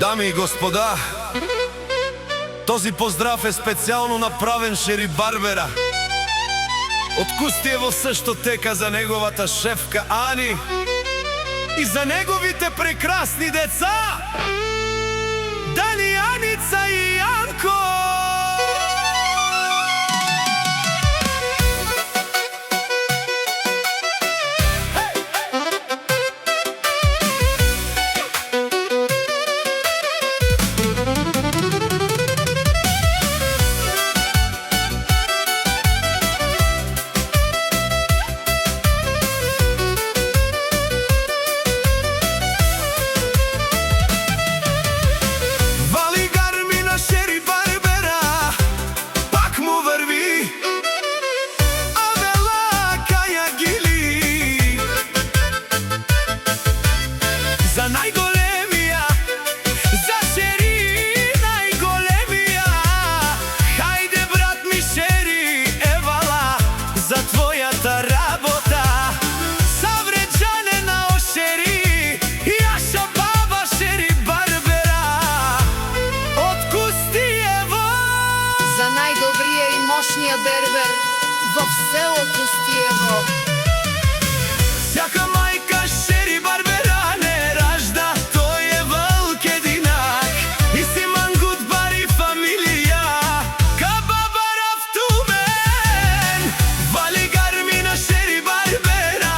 Дами и господа, този поздрав е специално направен Шери Барбера. Од Кустиево също тека за неговата шефка Ани и за неговите прекрасни деца Дани, Аница и Янко. За најголемија, за Шери најголемија, хајде брат ми Шери, евала за твојата работа. Савреđanена о Шери, јаша баба Шери Барбера, од Кустиево. За најдобрија и мощнија бербер во село Кустиево. Сјака мајка Шери Барбера не ражда, тој е вълк единак. И си мангут бари фамилија, ка баба Рафтумен. Вали гармина Шери Барбера,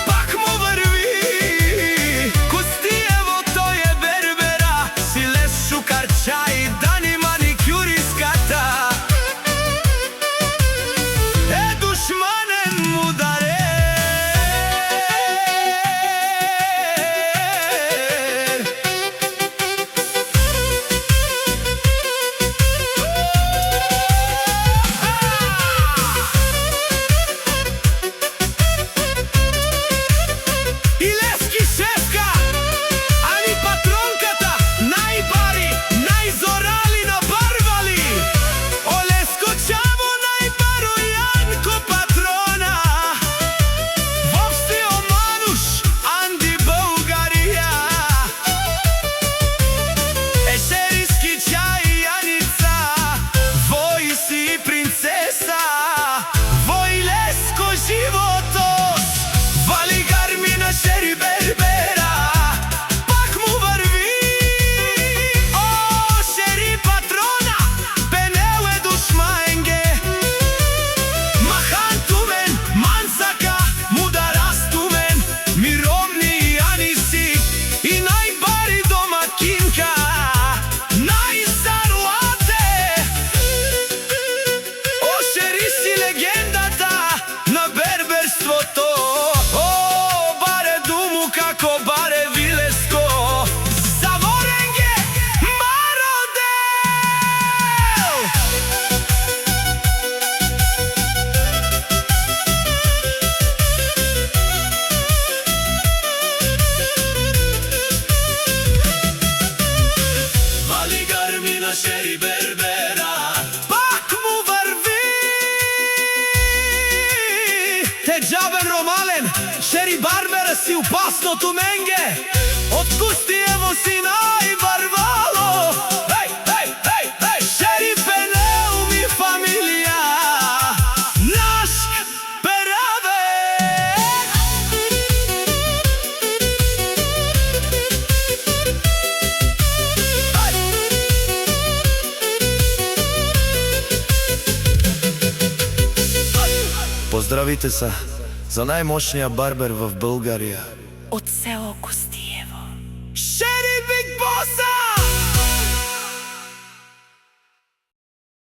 пак му върви. Кустиево тој е бербера, си лес шукарча и Дани маникюристката. Е душманен мударен. Шери Барбера, пак му върви. Те джабен ромален, Шери Барбера си опасното менге. От Кустиево си најбарвало. Ей, ей, ей, ей, Шери пенеу ми фамилија, наш пераве. Поздравите се за најмощниот барбер в Българија. Од село Кустиево.